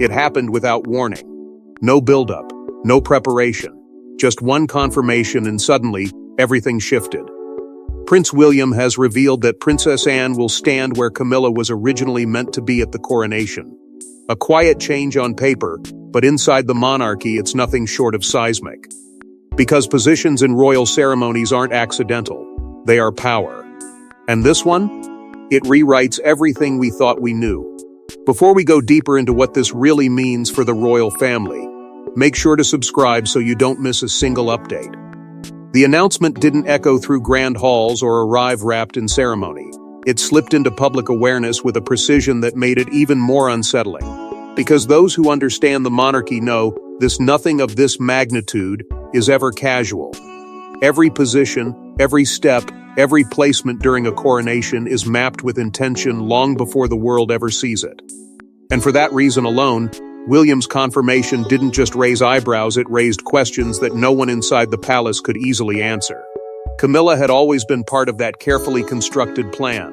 It happened without warning. No buildup, no preparation. Just one confirmation and suddenly, everything shifted. Prince William has revealed that Princess Anne will stand where Camilla was originally meant to be at the coronation. A quiet change on paper, but inside the monarchy it's nothing short of seismic. Because positions in royal ceremonies aren't accidental, they are power. And this one? It rewrites everything we thought we knew. Before we go deeper into what this really means for the royal family, make sure to subscribe so you don't miss a single update. The announcement didn't echo through grand halls or arrive wrapped in ceremony. It slipped into public awareness with a precision that made it even more unsettling. Because those who understand the monarchy know nothing of this magnitude is ever casual. Every position, every step, every placement during a coronation is mapped with intention long before the world ever sees it. And for that reason alone, William's confirmation didn't just raise eyebrows, it raised questions that no one inside the palace could easily answer. Camilla had always been part of that carefully constructed plan.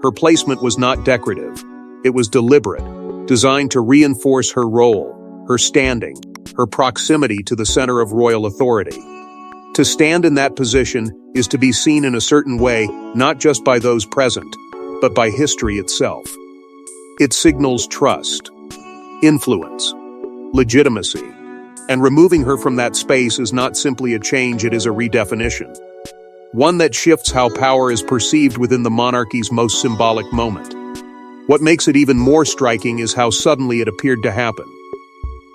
Her placement was not decorative. It was deliberate, designed to reinforce her role, her standing, her proximity to the center of royal authority. To stand in that position is to be seen in a certain way, not just by those present, but by history itself. It signals trust, influence, legitimacy, and removing her from that space is not simply a change, it is a redefinition. One that shifts how power is perceived within the monarchy's most symbolic moment. What makes it even more striking is how suddenly it appeared to happen.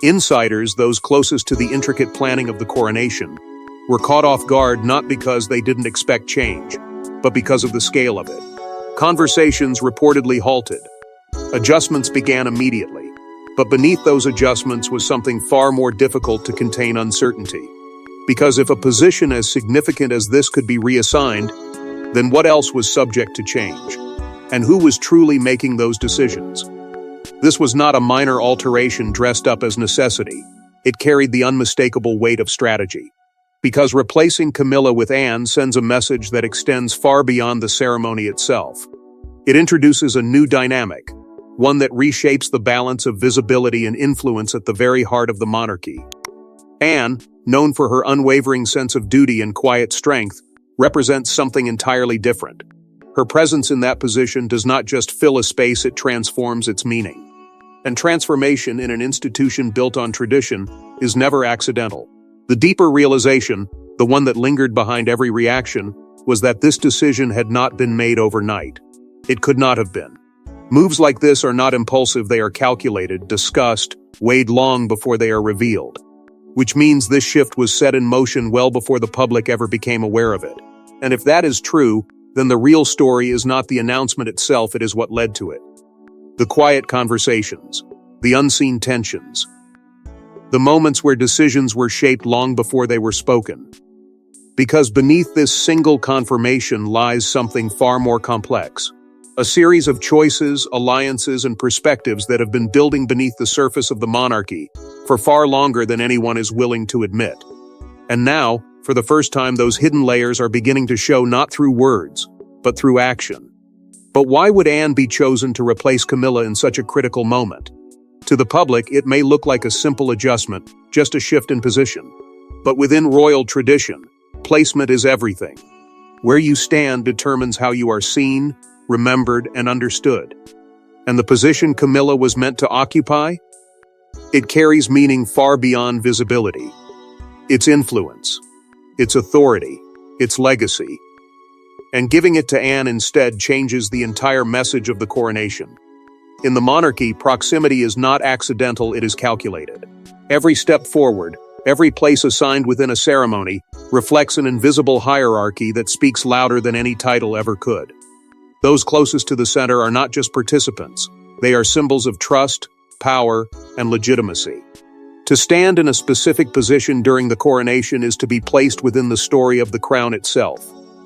Insiders, those closest to the intricate planning of the coronation, were caught off guard not because they didn't expect change, but because of the scale of it. Conversations reportedly halted. Adjustments began immediately, but beneath those adjustments was something far more difficult to contain: uncertainty. Because if a position as significant as this could be reassigned, then what else was subject to change? And who was truly making those decisions? This was not a minor alteration dressed up as necessity. It carried the unmistakable weight of strategy. Because replacing Camilla with Anne sends a message that extends far beyond the ceremony itself. It introduces a new dynamic, one that reshapes the balance of visibility and influence at the very heart of the monarchy. Anne, known for her unwavering sense of duty and quiet strength, represents something entirely different. Her presence in that position does not just fill a space, it transforms its meaning. And transformation in an institution built on tradition is never accidental. The deeper realization, the one that lingered behind every reaction, was that this decision had not been made overnight. It could not have been. Moves like this are not impulsive, they are calculated, discussed, weighed long before they are revealed. Which means this shift was set in motion well before the public ever became aware of it. And if that is true, then the real story is not the announcement itself, it is what led to it. The quiet conversations, the unseen tensions, the moments where decisions were shaped long before they were spoken. Because beneath this single confirmation lies something far more complex. A series of choices, alliances, and perspectives that have been building beneath the surface of the monarchy for far longer than anyone is willing to admit. And now, for the first time, those hidden layers are beginning to show, not through words, but through action. But why would Anne be chosen to replace Camilla in such a critical moment? To the public, it may look like a simple adjustment, just a shift in position. But within royal tradition, placement is everything. Where you stand determines how you are seen, remembered, and understood. And the position Camilla was meant to occupy? It carries meaning far beyond visibility. Its influence, its authority, its legacy. And giving it to Anne instead changes the entire message of the coronation. In the monarchy, proximity is not accidental, it is calculated. Every step forward, every place assigned within a ceremony, reflects an invisible hierarchy that speaks louder than any title ever could. Those closest to the center are not just participants, they are symbols of trust, power, and legitimacy. To stand in a specific position during the coronation is to be placed within the story of the crown itself.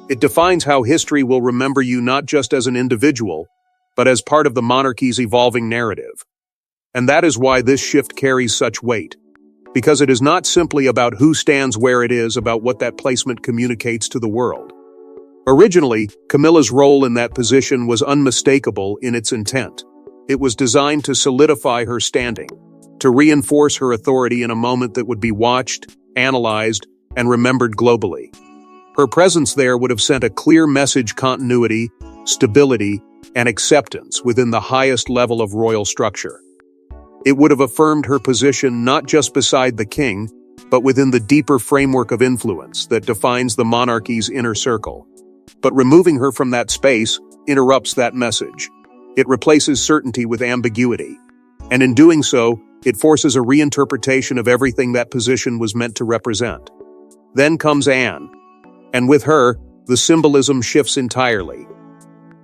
It defines how history will remember you, not just as an individual, but as part of the monarchy's evolving narrative. And that is why this shift carries such weight. Because it is not simply about who stands where, it is about what that placement communicates to the world. Originally, Camilla's role in that position was unmistakable in its intent. It was designed to solidify her standing, to reinforce her authority in a moment that would be watched, analyzed, and remembered globally. Her presence there would have sent a clear message: continuity, stability, and acceptance within the highest level of royal structure. It would have affirmed her position not just beside the king, but within the deeper framework of influence that defines the monarchy's inner circle. But removing her from that space interrupts that message. It replaces certainty with ambiguity, and in doing so, it forces a reinterpretation of everything that position was meant to represent. Then comes Anne, and with her, the symbolism shifts entirely.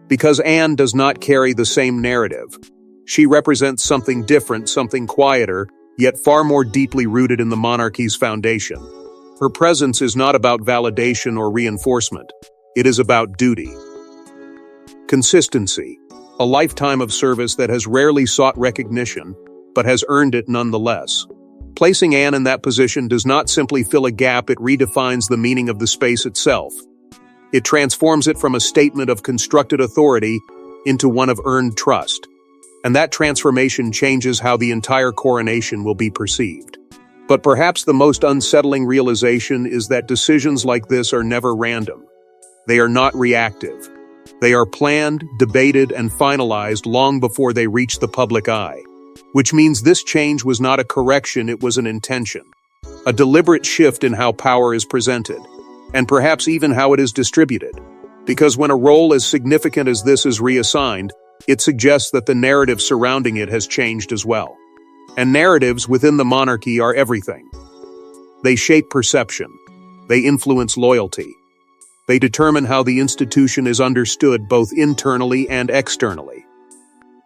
Because Anne does not carry the same narrative. She represents something different, something quieter, yet far more deeply rooted in the monarchy's foundation. Her presence is not about validation or reinforcement. It is about duty. Consistency, a lifetime of service that has rarely sought recognition, but has earned it nonetheless. Placing Anne in that position does not simply fill a gap, it redefines the meaning of the space itself. It transforms it from a statement of constructed authority into one of earned trust. And that transformation changes how the entire coronation will be perceived. But perhaps the most unsettling realization is that decisions like this are never random. They are not reactive. They are planned, debated, and finalized long before they reach the public eye. Which means this change was not a correction, it was an intention. A deliberate shift in how power is presented, and perhaps even how it is distributed. Because when a role as significant as this is reassigned, it suggests that the narrative surrounding it has changed as well. And narratives within the monarchy are everything. They shape perception. They influence loyalty. They determine how the institution is understood both internally and externally.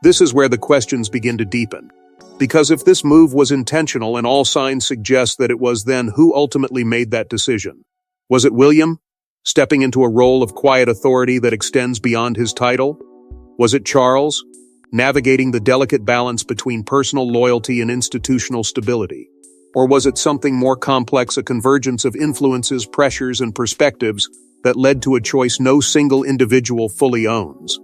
This is where the questions begin to deepen. Because if this move was intentional and all signs suggest that it was, then who ultimately made that decision? Was it William, stepping into a role of quiet authority that extends beyond his title? Was it Charles, navigating the delicate balance between personal loyalty and institutional stability? Or was it something more complex, a convergence of influences, pressures, and perspectives that led to a choice no single individual fully owns?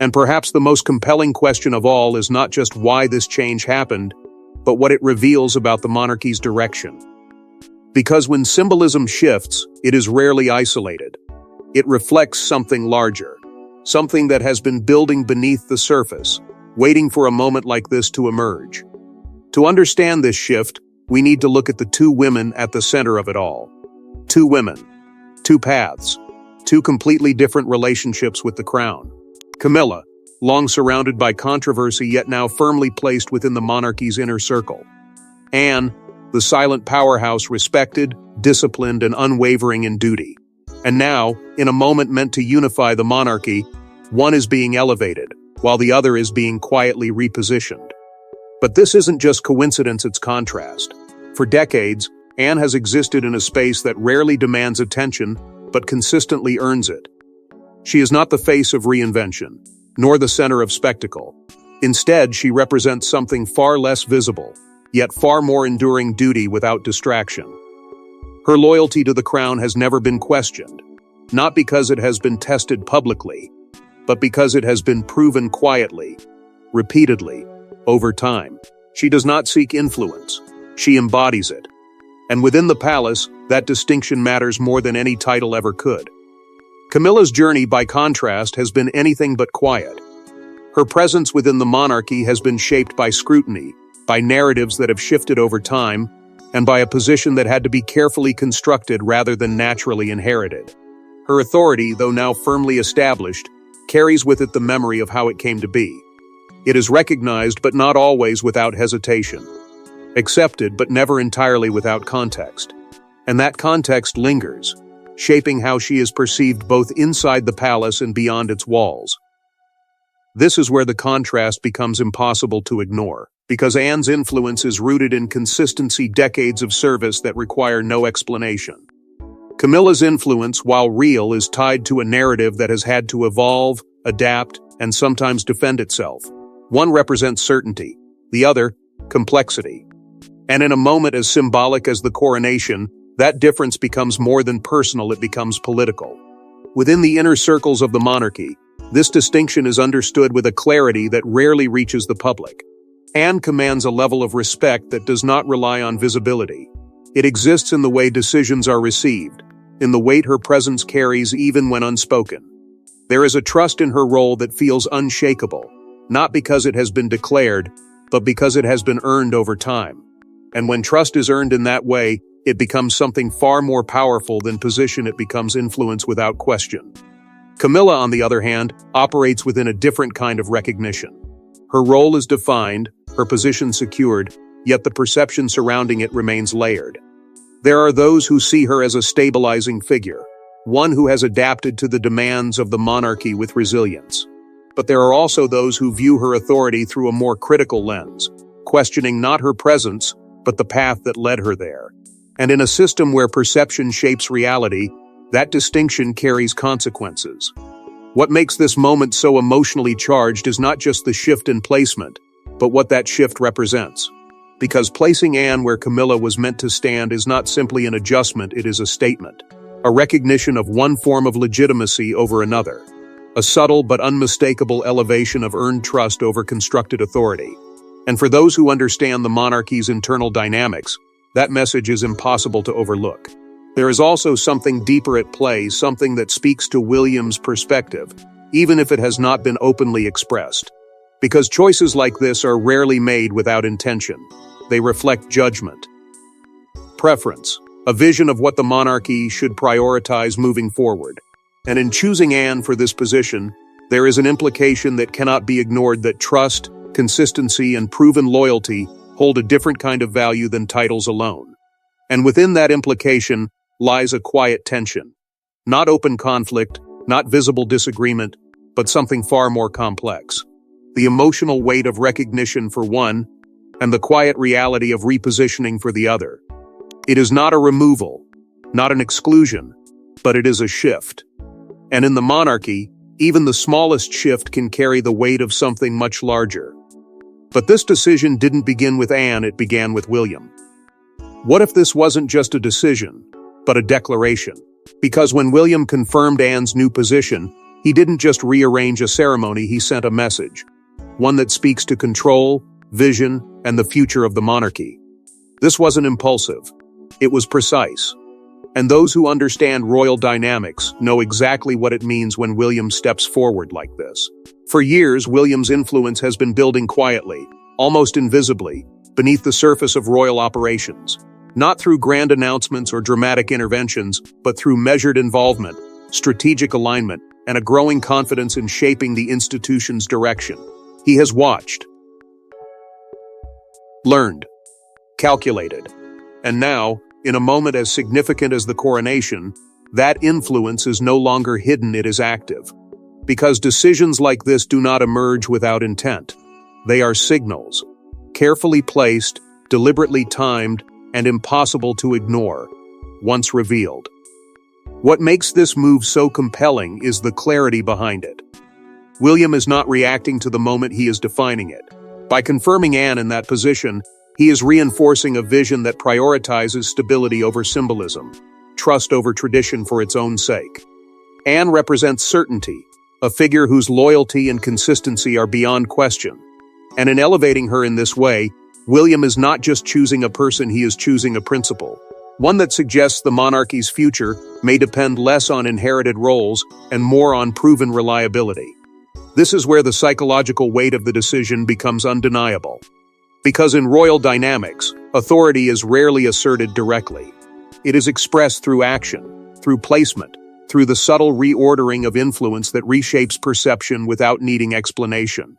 And perhaps the most compelling question of all is not just why this change happened, but what it reveals about the monarchy's direction. Because when symbolism shifts, it is rarely isolated. It reflects something larger, something that has been building beneath the surface, waiting for a moment like this to emerge. To understand this shift, we need to look at the two women at the center of it all. Two women, two paths, two completely different relationships with the crown. Camilla, long surrounded by controversy yet now firmly placed within the monarchy's inner circle. Anne, the silent powerhouse, respected, disciplined, and unwavering in duty. And now, in a moment meant to unify the monarchy, one is being elevated, while the other is being quietly repositioned. But this isn't just coincidence, it's contrast. For decades, Anne has existed in a space that rarely demands attention, but consistently earns it. She is not the face of reinvention, nor the center of spectacle. Instead, she represents something far less visible, yet far more enduring: duty without distraction. Her loyalty to the crown has never been questioned, not because it has been tested publicly, but because it has been proven quietly, repeatedly, over time. She does not seek influence, she embodies it. And within the palace, that distinction matters more than any title ever could. Camilla's journey, by contrast, has been anything but quiet. Her presence within the monarchy has been shaped by scrutiny, by narratives that have shifted over time, and by a position that had to be carefully constructed rather than naturally inherited. Her authority, though now firmly established, carries with it the memory of how it came to be. It is recognized, but not always without hesitation. Accepted, but never entirely without context. And that context lingers, shaping how she is perceived both inside the palace and beyond its walls. This is where the contrast becomes impossible to ignore, because Anne's influence is rooted in consistency, decades of service that require no explanation. Camilla's influence, while real, is tied to a narrative that has had to evolve, adapt, and sometimes defend itself. One represents certainty, the other, complexity. And in a moment as symbolic as the coronation, that difference becomes more than personal, it becomes political. Within the inner circles of the monarchy, This distinction is understood with a clarity that rarely reaches the public. Anne commands a level of respect that does not rely on visibility. It exists in the way decisions are received, in the weight her presence carries even when unspoken. There is a trust in her role that feels unshakable, not because it has been declared, but because it has been earned over time. And when trust is earned in that way, it becomes something far more powerful than position. It becomes influence without question. Camilla, on the other hand, operates within a different kind of recognition. Her role is defined, her position secured, yet the perception surrounding it remains layered. There are those who see her as a stabilizing figure, one who has adapted to the demands of the monarchy with resilience. But there are also those who view her authority through a more critical lens, questioning not her presence, but the path that led her there. And in a system where perception shapes reality, that distinction carries consequences. What makes this moment so emotionally charged is not just the shift in placement, but what that shift represents. Because placing Anne where Camilla was meant to stand is not simply an adjustment, it is a statement. A recognition of one form of legitimacy over another. A subtle but unmistakable elevation of earned trust over constructed authority. And for those who understand the monarchy's internal dynamics, that message is impossible to overlook. There is also something deeper at play, something that speaks to William's perspective, even if it has not been openly expressed. Because choices like this are rarely made without intention. They reflect judgment, preference, a vision of what the monarchy should prioritize moving forward. And in choosing Anne for this position, there is an implication that cannot be ignored that trust, consistency, and proven loyalty hold a different kind of value than titles alone. And within that implication lies a quiet tension. Not open conflict, not visible disagreement, but something far more complex. The emotional weight of recognition for one, and the quiet reality of repositioning for the other. It is not a removal, not an exclusion, but it is a shift. And in the monarchy, even the smallest shift can carry the weight of something much larger. But this decision didn't begin with Anne, it began with William. What if this wasn't just a decision, but a declaration? Because when William confirmed Anne's new position, he didn't just rearrange a ceremony, he sent a message. One that speaks to control, vision, and the future of the monarchy. This wasn't impulsive. It was precise. And those who understand royal dynamics know exactly what it means when William steps forward like this. For years, William's influence has been building quietly, almost invisibly, beneath the surface of royal operations. Not through grand announcements or dramatic interventions, but through measured involvement, strategic alignment, and a growing confidence in shaping the institution's direction. He has watched, learned, calculated, and now, in a moment as significant as the coronation, that influence is no longer hidden, it is active. Because decisions like this do not emerge without intent. They are signals, carefully placed, deliberately timed, and impossible to ignore, once revealed. What makes this move so compelling is the clarity behind it. William is not reacting to the moment, he is defining it. By confirming Anne in that position, he is reinforcing a vision that prioritizes stability over symbolism, trust over tradition for its own sake. Anne represents certainty, a figure whose loyalty and consistency are beyond question. And in elevating her in this way, William is not just choosing a person, he is choosing a principle. One that suggests the monarchy's future may depend less on inherited roles and more on proven reliability. This is where the psychological weight of the decision becomes undeniable. Because in royal dynamics, authority is rarely asserted directly. It is expressed through action, through placement, through the subtle reordering of influence that reshapes perception without needing explanation.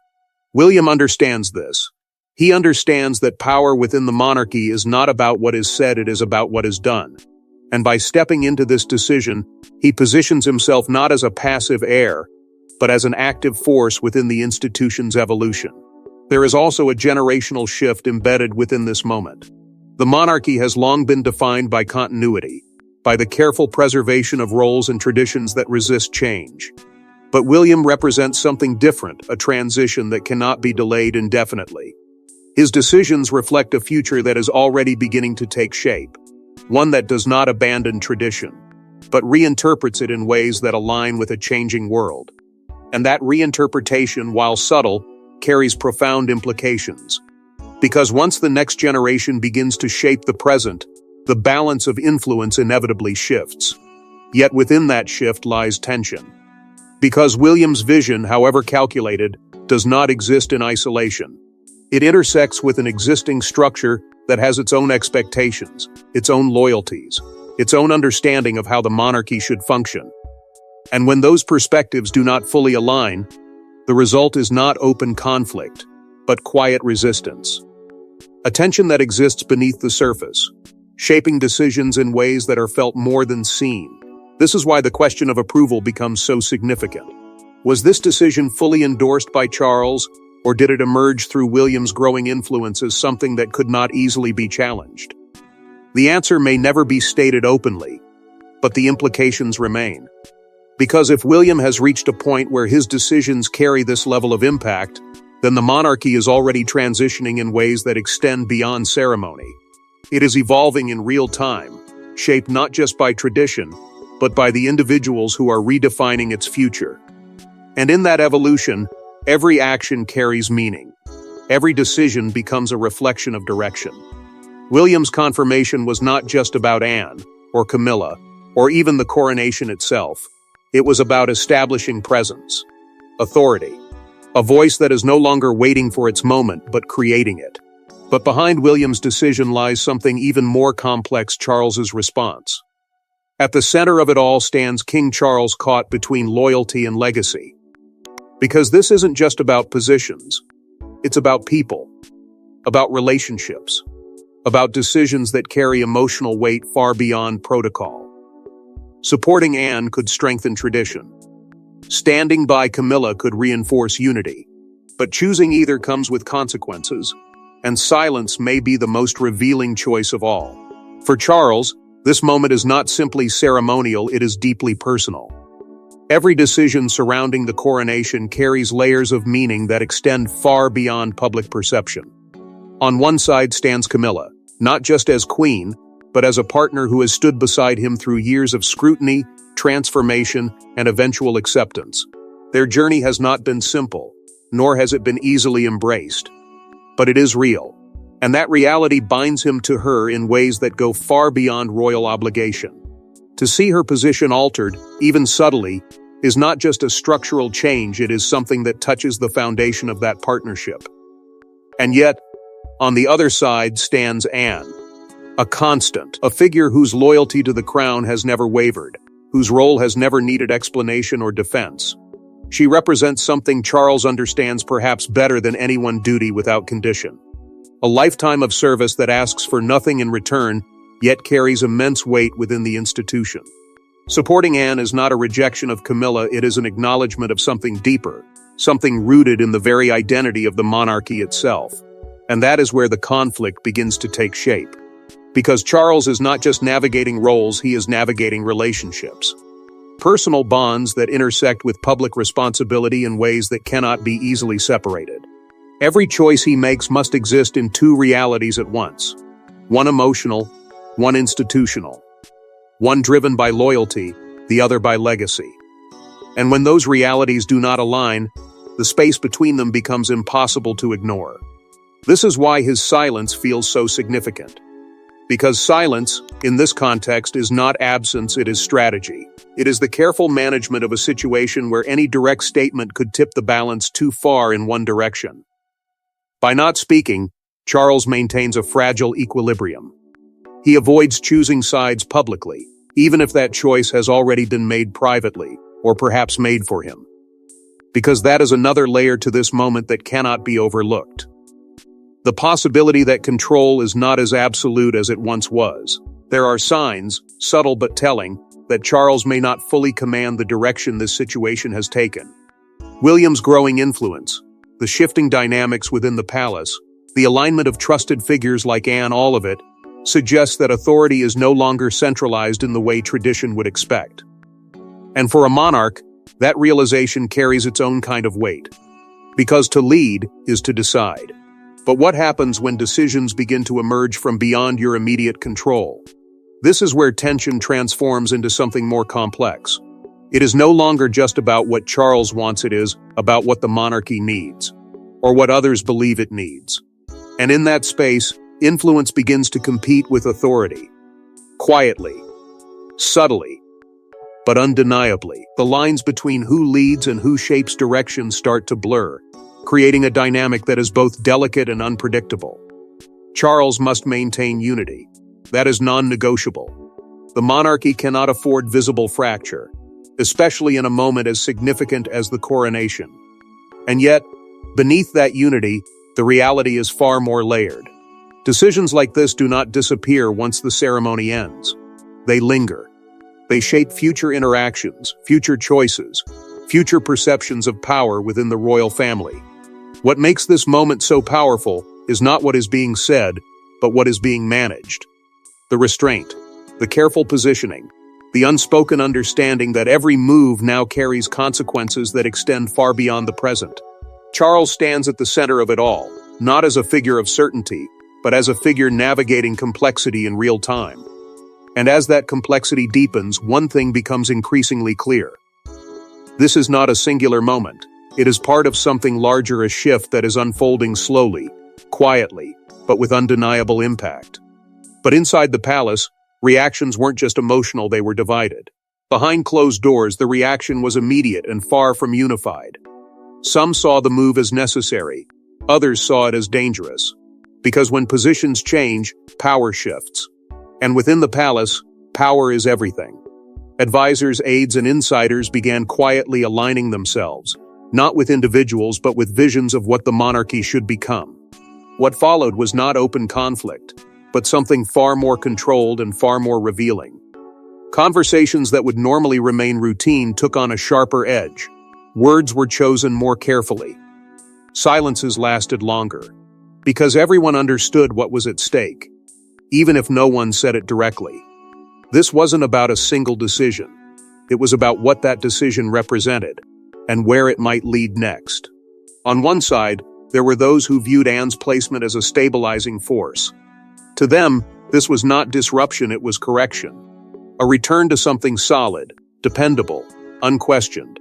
William understands this. He understands that power within the monarchy is not about what is said, it is about what is done. And by stepping into this decision, he positions himself not as a passive heir, but as an active force within the institution's evolution. There is also a generational shift embedded within this moment. The monarchy has long been defined by continuity, by the careful preservation of roles and traditions that resist change. But William represents something different, a transition that cannot be delayed indefinitely. His decisions reflect a future that is already beginning to take shape, one that does not abandon tradition, but reinterprets it in ways that align with a changing world. And that reinterpretation, while subtle, carries profound implications. Because once the next generation begins to shape the present, the balance of influence inevitably shifts. Yet within that shift lies tension. Because William's vision, however calculated, does not exist in isolation. It intersects with an existing structure that has its own expectations, its own loyalties, its own understanding of how the monarchy should function. And when those perspectives do not fully align, the result is not open conflict, but quiet resistance. A tension that exists beneath the surface, shaping decisions in ways that are felt more than seen. This is why the question of approval becomes so significant. Was this decision fully endorsed by Charles, or did it emerge through William's growing influence as something that could not easily be challenged? The answer may never be stated openly, but the implications remain. Because if William has reached a point where his decisions carry this level of impact, then the monarchy is already transitioning in ways that extend beyond ceremony. It is evolving in real time, shaped not just by tradition, but by the individuals who are redefining its future. And in that evolution, every action carries meaning. Every decision becomes a reflection of direction. William's confirmation was not just about Anne, or Camilla, or even the coronation itself. It was about establishing presence, authority, a voice that is no longer waiting for its moment, but creating it. But behind William's decision lies something even more complex: Charles's response. At the center of it all stands King Charles, caught between loyalty and legacy. Because this isn't just about positions. It's about people, about relationships, about decisions that carry emotional weight far beyond protocol. Supporting Anne could strengthen tradition. Standing by Camilla could reinforce unity. But choosing either comes with consequences, and silence may be the most revealing choice of all. For Charles, this moment is not simply ceremonial, it is deeply personal. Every decision surrounding the coronation carries layers of meaning that extend far beyond public perception. On one side stands Camilla, not just as queen, but as a partner who has stood beside him through years of scrutiny, transformation, and eventual acceptance. Their journey has not been simple, nor has it been easily embraced. But it is real, and that reality binds him to her in ways that go far beyond royal obligation. To see her position altered, even subtly, is not just a structural change, it is something that touches the foundation of that partnership. And yet, on the other side stands Anne, a constant, a figure whose loyalty to the crown has never wavered, whose role has never needed explanation or defense. She represents something Charles understands perhaps better than anyone: duty without condition. A lifetime of service that asks for nothing in return, yet carries immense weight within the institution. Supporting Anne is not a rejection of Camilla, it is an acknowledgement of something deeper, something rooted in the very identity of the monarchy itself. And that is where the conflict begins to take shape. Because Charles is not just navigating roles, he is navigating relationships. Personal bonds that intersect with public responsibility in ways that cannot be easily separated. Every choice he makes must exist in two realities at once. One emotional, one institutional. One driven by loyalty, the other by legacy. And when those realities do not align, the space between them becomes impossible to ignore. This is why his silence feels so significant. Because silence, in this context, is not absence, it is strategy. It is the careful management of a situation where any direct statement could tip the balance too far in one direction. By not speaking, Charles maintains a fragile equilibrium. He avoids choosing sides publicly, even if that choice has already been made privately, or perhaps made for him. Because that is another layer to this moment that cannot be overlooked. The possibility that control is not as absolute as it once was. There are signs, subtle but telling, that Charles may not fully command the direction this situation has taken. William's growing influence, the shifting dynamics within the palace, the alignment of trusted figures like Anne, all of it, suggests that authority is no longer centralized in the way tradition would expect. And for a monarch, that realization carries its own kind of weight. Because to lead is to decide. But what happens when decisions begin to emerge from beyond your immediate control? This is where tension transforms into something more complex. It is no longer just about what Charles wants, it is about what the monarchy needs, or what others believe it needs. And in that space, influence begins to compete with authority. Quietly, subtly, but undeniably, the lines between who leads and who shapes direction start to blur, creating a dynamic that is both delicate and unpredictable. Charles must maintain unity. That is non-negotiable. The monarchy cannot afford visible fracture, especially in a moment as significant as the coronation. And yet, beneath that unity, the reality is far more layered. Decisions like this do not disappear once the ceremony ends. They linger. They shape future interactions, future choices, future perceptions of power within the royal family. What makes this moment so powerful is not what is being said, but what is being managed. The restraint, the careful positioning, the unspoken understanding that every move now carries consequences that extend far beyond the present. Charles stands at the center of it all, not as a figure of certainty, but as a figure navigating complexity in real time. And as that complexity deepens, one thing becomes increasingly clear. This is not a singular moment. It is part of something larger, a shift that is unfolding slowly, quietly, but with undeniable impact. But inside the palace, reactions weren't just emotional, they were divided. Behind closed doors, the reaction was immediate and far from unified. Some saw the move as necessary, others saw it as dangerous. Because when positions change, power shifts. And within the palace, power is everything. Advisors, aides, and insiders began quietly aligning themselves, not with individuals but with visions of what the monarchy should become. What followed was not open conflict, but something far more controlled and far more revealing. Conversations that would normally remain routine took on a sharper edge. Words were chosen more carefully. Silences lasted longer, because everyone understood what was at stake, even if no one said it directly. This wasn't about a single decision. It was about what that decision represented, and where it might lead next. On one side, there were those who viewed Anne's placement as a stabilizing force. To them, this was not disruption, it was correction. A return to something solid, dependable, unquestioned.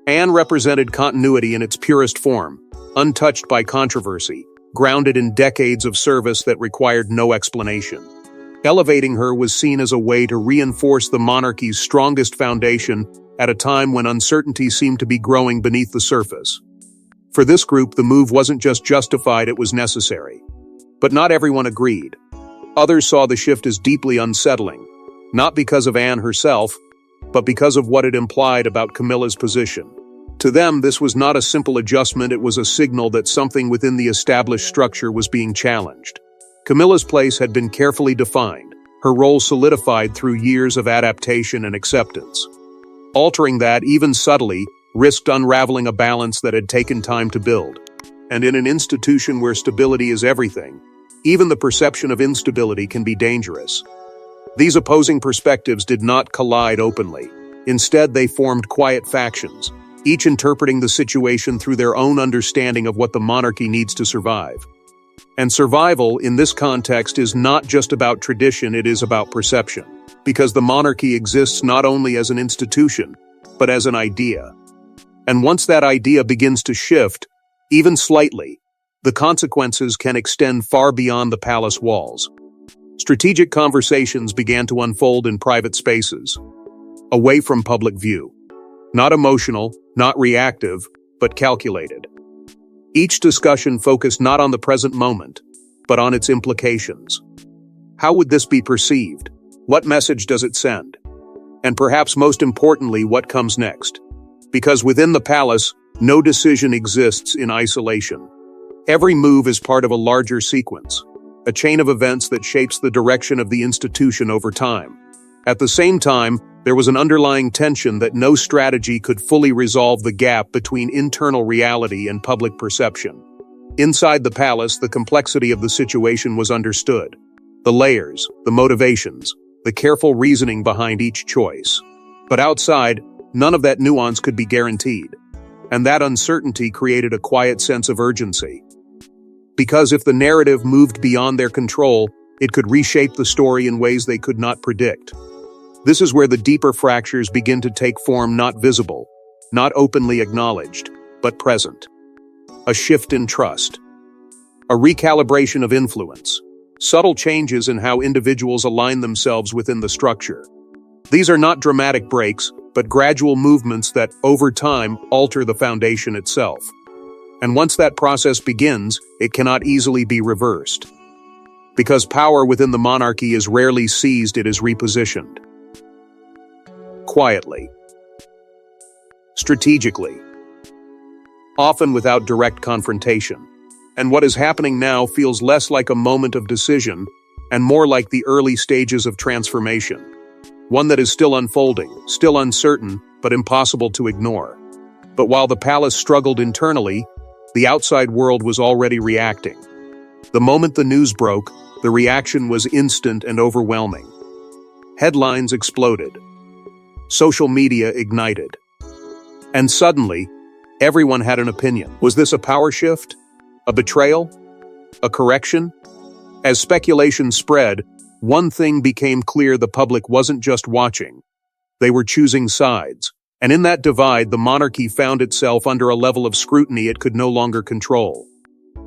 Anne represented continuity in its purest form, untouched by controversy, grounded in decades of service that required no explanation. Elevating her was seen as a way to reinforce the monarchy's strongest foundation at a time when uncertainty seemed to be growing beneath the surface. For this group, the move wasn't just justified, it was necessary. But not everyone agreed. Others saw the shift as deeply unsettling, not because of Anne herself, but because of what it implied about Camilla's position. To them, this was not a simple adjustment, it was a signal that something within the established structure was being challenged. Camilla's place had been carefully defined, her role solidified through years of adaptation and acceptance. Altering that, even subtly, risked unraveling a balance that had taken time to build. And in an institution where stability is everything, even the perception of instability can be dangerous. These opposing perspectives did not collide openly. Instead, they formed quiet factions, each interpreting the situation through their own understanding of what the monarchy needs to survive. And survival, in this context, is not just about tradition, it is about perception. Because the monarchy exists not only as an institution, but as an idea. And once that idea begins to shift, even slightly, the consequences can extend far beyond the palace walls. Strategic conversations began to unfold in private spaces, away from public view. Not emotional, not reactive, but calculated. Each discussion focused not on the present moment, but on its implications. How would this be perceived? What message does it send? And perhaps most importantly, what comes next? Because within the palace, no decision exists in isolation. Every move is part of a larger sequence, a chain of events that shapes the direction of the institution over time. At the same time, there was an underlying tension that no strategy could fully resolve the gap between internal reality and public perception. Inside the palace, the complexity of the situation was understood. The layers, the motivations, the careful reasoning behind each choice. But outside, none of that nuance could be guaranteed. And that uncertainty created a quiet sense of urgency. Because if the narrative moved beyond their control, it could reshape the story in ways they could not predict. This is where the deeper fractures begin to take form, not visible, not openly acknowledged, but present. A shift in trust. A recalibration of influence. Subtle changes in how individuals align themselves within the structure. These are not dramatic breaks, but gradual movements that, over time, alter the foundation itself. And once that process begins, it cannot easily be reversed. Because power within the monarchy is rarely seized, it is repositioned. Quietly. Strategically. Often without direct confrontation. And what is happening now feels less like a moment of decision and more like the early stages of transformation. One that is still unfolding, still uncertain, but impossible to ignore. But while the palace struggled internally, the outside world was already reacting. The moment the news broke, the reaction was instant and overwhelming. Headlines exploded. Social media ignited. And suddenly, everyone had an opinion. Was this a power shift? A betrayal? A correction? As speculation spread, one thing became clear: the public wasn't just watching. They were choosing sides. And in that divide, the monarchy found itself under a level of scrutiny it could no longer control.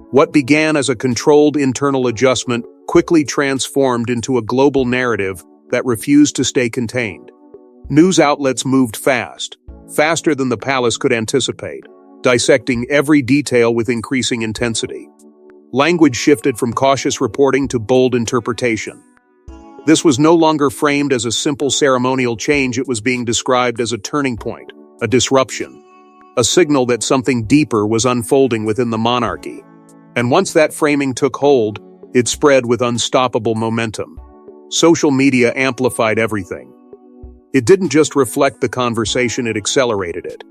What began as a controlled internal adjustment quickly transformed into a global narrative that refused to stay contained. News outlets moved fast, faster than the palace could anticipate, dissecting every detail with increasing intensity. Language shifted from cautious reporting to bold interpretation. This was no longer framed as a simple ceremonial change, it was being described as a turning point, a disruption, a signal that something deeper was unfolding within the monarchy. And once that framing took hold, it spread with unstoppable momentum. Social media amplified everything. It didn't just reflect the conversation, it accelerated it.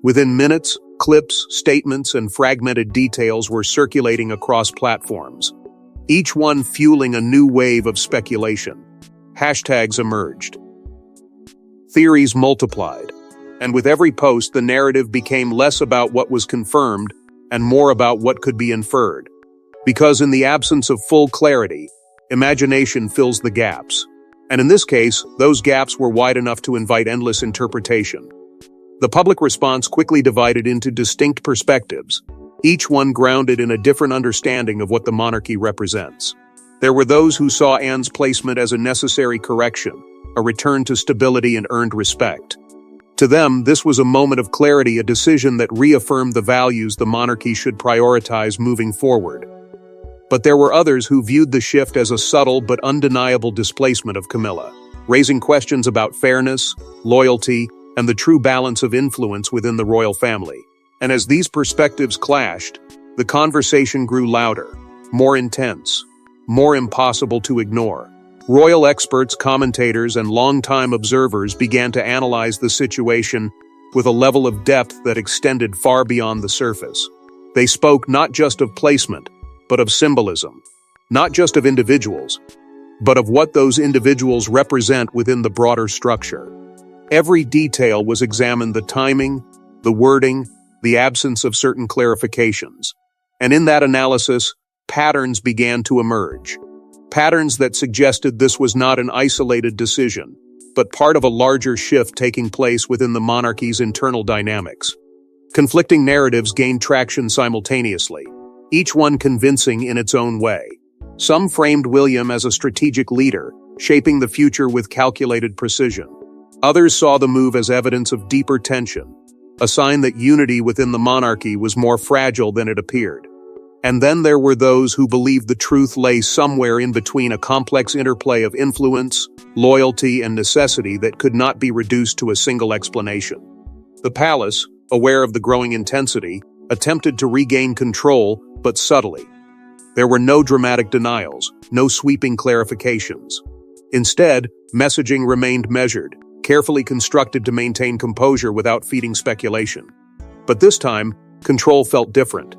Within minutes, clips, statements, and fragmented details were circulating across platforms, each one fueling a new wave of speculation. Hashtags emerged. Theories multiplied. And with every post, the narrative became less about what was confirmed and more about what could be inferred. Because in the absence of full clarity, imagination fills the gaps. And in this case, those gaps were wide enough to invite endless interpretation. The public response quickly divided into distinct perspectives, each one grounded in a different understanding of what the monarchy represents. There were those who saw Anne's placement as a necessary correction, a return to stability and earned respect. To them, this was a moment of clarity, a decision that reaffirmed the values the monarchy should prioritize moving forward. But there were others who viewed the shift as a subtle but undeniable displacement of Camilla, raising questions about fairness, loyalty, and the true balance of influence within the royal family. And as these perspectives clashed, the conversation grew louder, more intense, more impossible to ignore. Royal experts, commentators, and longtime observers began to analyze the situation with a level of depth that extended far beyond the surface. They spoke not just of placement, but of symbolism, not just of individuals, but of what those individuals represent within the broader structure. Every detail was examined: the timing, the wording, the absence of certain clarifications. And in that analysis, patterns began to emerge. Patterns that suggested this was not an isolated decision, but part of a larger shift taking place within the monarchy's internal dynamics. Conflicting narratives gained traction simultaneously, each one convincing in its own way. Some framed William as a strategic leader, shaping the future with calculated precision. Others saw the move as evidence of deeper tension, a sign that unity within the monarchy was more fragile than it appeared. And then there were those who believed the truth lay somewhere in between, a complex interplay of influence, loyalty, and necessity that could not be reduced to a single explanation. The palace, aware of the growing intensity, attempted to regain control, but subtly. There were no dramatic denials, no sweeping clarifications. Instead, messaging remained measured, carefully constructed to maintain composure without feeding speculation. But this time, control felt different.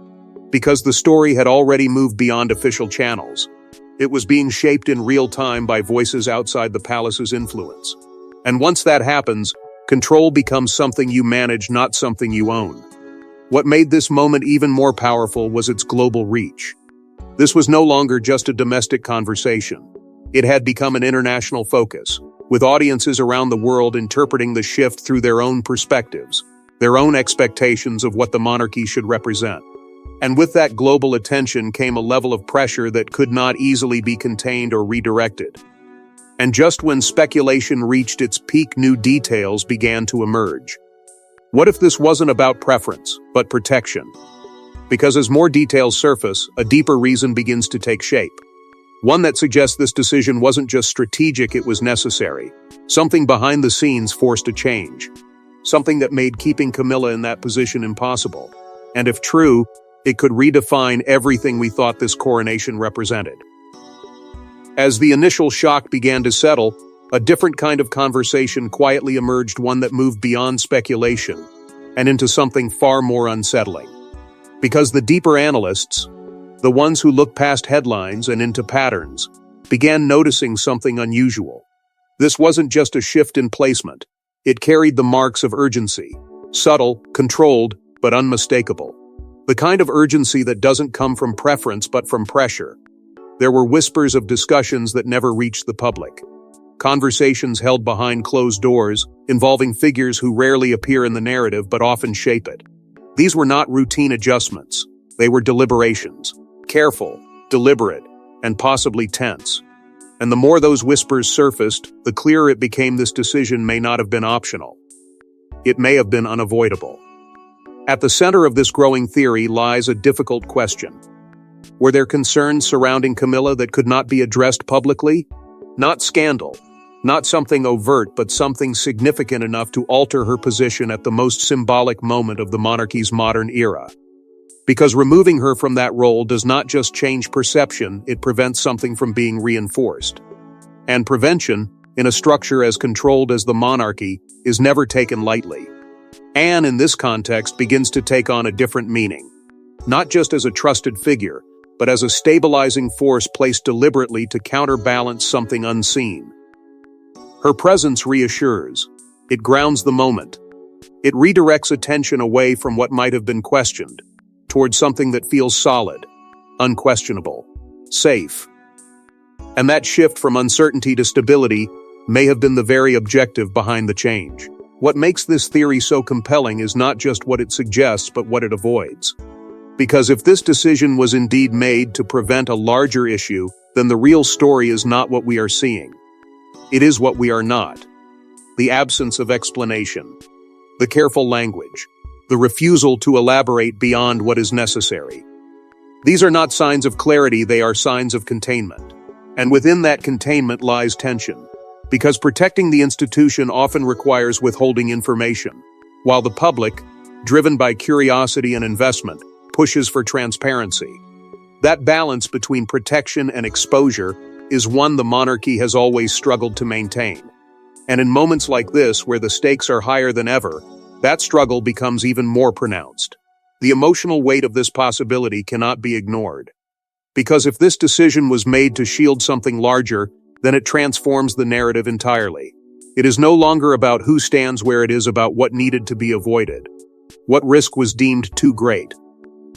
Because the story had already moved beyond official channels. It was being shaped in real time by voices outside the palace's influence. And once that happens, control becomes something you manage, not something you own. What made this moment even more powerful was its global reach. This was no longer just a domestic conversation. It had become an international focus, with audiences around the world interpreting the shift through their own perspectives, their own expectations of what the monarchy should represent. And with that global attention came a level of pressure that could not easily be contained or redirected. And just when speculation reached its peak, new details began to emerge. What if this wasn't about preference, but protection? Because as more details surface, a deeper reason begins to take shape. One that suggests this decision wasn't just strategic, it was necessary. Something behind the scenes forced a change. Something that made keeping Camilla in that position impossible. And if true, it could redefine everything we thought this coronation represented. As the initial shock began to settle, a different kind of conversation quietly emerged, one that moved beyond speculation and into something far more unsettling. Because the deeper analysts, the ones who look past headlines and into patterns, began noticing something unusual. This wasn't just a shift in placement. It carried the marks of urgency, subtle, controlled, but unmistakable. The kind of urgency that doesn't come from preference but from pressure. There were whispers of discussions that never reached the public. Conversations held behind closed doors, involving figures who rarely appear in the narrative but often shape it. These were not routine adjustments. They were deliberations. Careful, deliberate, and possibly tense. And the more those whispers surfaced, the clearer it became this decision may not have been optional. It may have been unavoidable. At the center of this growing theory lies a difficult question. Were there concerns surrounding Camilla that could not be addressed publicly? Not scandal, not something overt, but something significant enough to alter her position at the most symbolic moment of the monarchy's modern era. Because removing her from that role does not just change perception, it prevents something from being reinforced. And prevention, in a structure as controlled as the monarchy, is never taken lightly. Anne, in this context, begins to take on a different meaning. Not just as a trusted figure, but as a stabilizing force placed deliberately to counterbalance something unseen. Her presence reassures. It grounds the moment. It redirects attention away from what might have been questioned, towards something that feels solid, unquestionable, safe. And that shift from uncertainty to stability may have been the very objective behind the change. What makes this theory so compelling is not just what it suggests, but what it avoids. Because if this decision was indeed made to prevent a larger issue, then the real story is not what we are seeing. It is what we are not. The absence of explanation, the careful language, the refusal to elaborate beyond what is necessary. These are not signs of clarity, they are signs of containment. And within that containment lies tension. Because protecting the institution often requires withholding information, while the public, driven by curiosity and investment, pushes for transparency. That balance between protection and exposure is one the monarchy has always struggled to maintain. And in moments like this, where the stakes are higher than ever, that struggle becomes even more pronounced. The emotional weight of this possibility cannot be ignored. Because if this decision was made to shield something larger, then it transforms the narrative entirely. It is no longer about who stands where, it is about what needed to be avoided. What risk was deemed too great?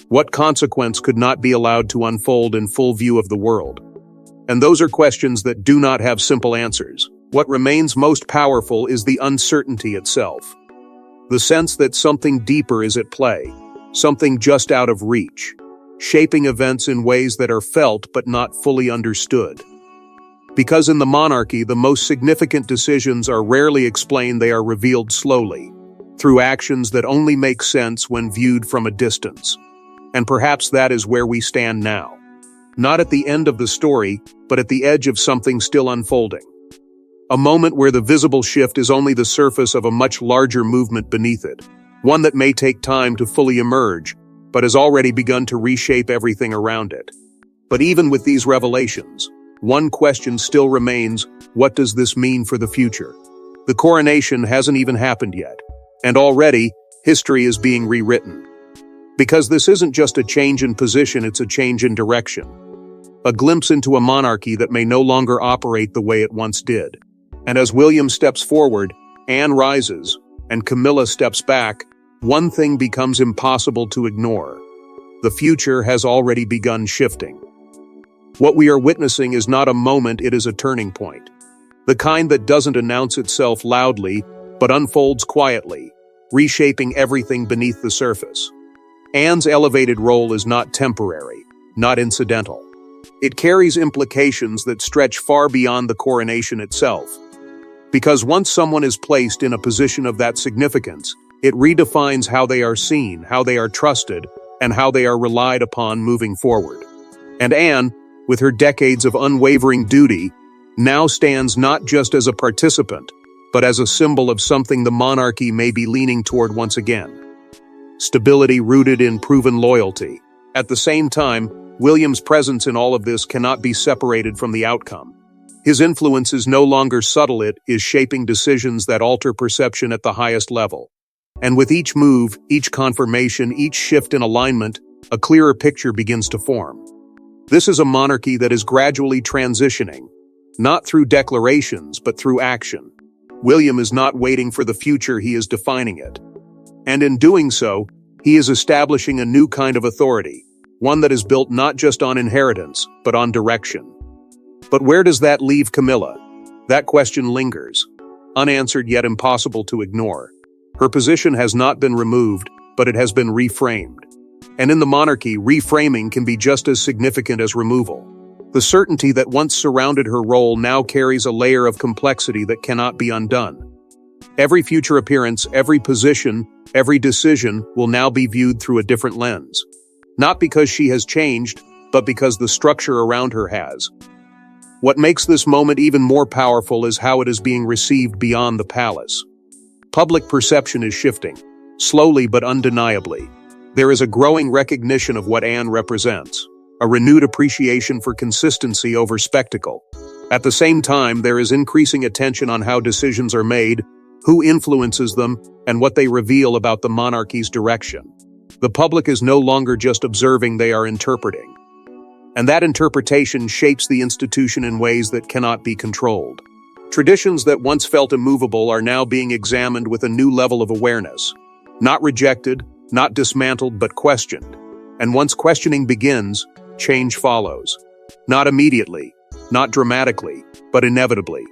What consequence could not be allowed to unfold in full view of the world? And those are questions that do not have simple answers. What remains most powerful is the uncertainty itself. The sense that something deeper is at play, something just out of reach, shaping events in ways that are felt but not fully understood. Because in the monarchy, the most significant decisions are rarely explained, they are revealed slowly, through actions that only make sense when viewed from a distance. And perhaps that is where we stand now. Not at the end of the story, but at the edge of something still unfolding. A moment where the visible shift is only the surface of a much larger movement beneath it. One that may take time to fully emerge, but has already begun to reshape everything around it. But even with these revelations, one question still remains: what does this mean for the future? The coronation hasn't even happened yet, and already, history is being rewritten. Because this isn't just a change in position, it's a change in direction. A glimpse into a monarchy that may no longer operate the way it once did. And as William steps forward, Anne rises, and Camilla steps back, one thing becomes impossible to ignore. The future has already begun shifting. What we are witnessing is not a moment, it is a turning point. The kind that doesn't announce itself loudly, but unfolds quietly, reshaping everything beneath the surface. Anne's elevated role is not temporary, not incidental. It carries implications that stretch far beyond the coronation itself. Because once someone is placed in a position of that significance, it redefines how they are seen, how they are trusted, and how they are relied upon moving forward. And Anne, with her decades of unwavering duty, now stands not just as a participant, but as a symbol of something the monarchy may be leaning toward once again. Stability rooted in proven loyalty. At the same time, William's presence in all of this cannot be separated from the outcome. His influence is no longer subtle, it is shaping decisions that alter perception at the highest level. And with each move, each confirmation, each shift in alignment, a clearer picture begins to form. This is a monarchy that is gradually transitioning, not through declarations, but through action. William is not waiting for the future, he is defining it. And in doing so, he is establishing a new kind of authority, one that is built not just on inheritance, but on direction. But where does that leave Camilla? That question lingers, unanswered yet impossible to ignore. Her position has not been removed, but it has been reframed. And in the monarchy, reframing can be just as significant as removal. The certainty that once surrounded her role now carries a layer of complexity that cannot be undone. Every future appearance, every position, every decision will now be viewed through a different lens. Not because she has changed, but because the structure around her has. What makes this moment even more powerful is how it is being received beyond the palace. Public perception is shifting, slowly but undeniably. There is a growing recognition of what Anne represents, a renewed appreciation for consistency over spectacle. At the same time, there is increasing attention on how decisions are made, who influences them, and what they reveal about the monarchy's direction. The public is no longer just observing, they are interpreting. And that interpretation shapes the institution in ways that cannot be controlled. Traditions that once felt immovable are now being examined with a new level of awareness. Not rejected, not dismantled, but questioned. And once questioning begins, change follows. Not immediately, not dramatically, but inevitably.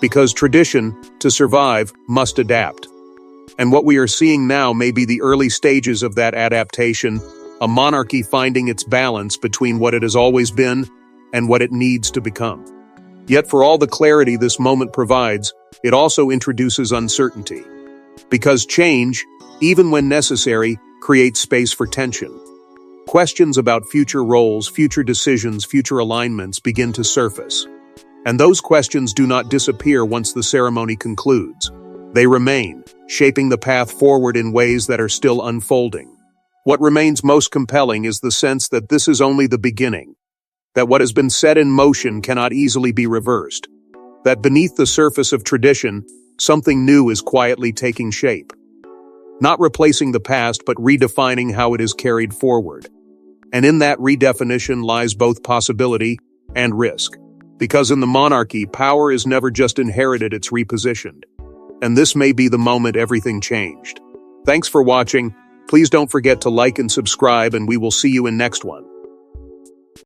Because tradition, to survive, must adapt. And what we are seeing now may be the early stages of that adaptation, a monarchy finding its balance between what it has always been and what it needs to become. Yet for all the clarity this moment provides, it also introduces uncertainty. Because change, even when necessary, creates space for tension. Questions about future roles, future decisions, future alignments begin to surface. And those questions do not disappear once the ceremony concludes. They remain, shaping the path forward in ways that are still unfolding. What remains most compelling is the sense that this is only the beginning, that what has been set in motion cannot easily be reversed, that beneath the surface of tradition, something new is quietly taking shape. Not replacing the past, but redefining how it is carried forward. And in that redefinition lies both possibility and risk. Because in the monarchy, power is never just inherited, it's repositioned. And this may be the moment everything changed. Thanks for watching. Please don't forget to like and subscribe, and we will see you in next one.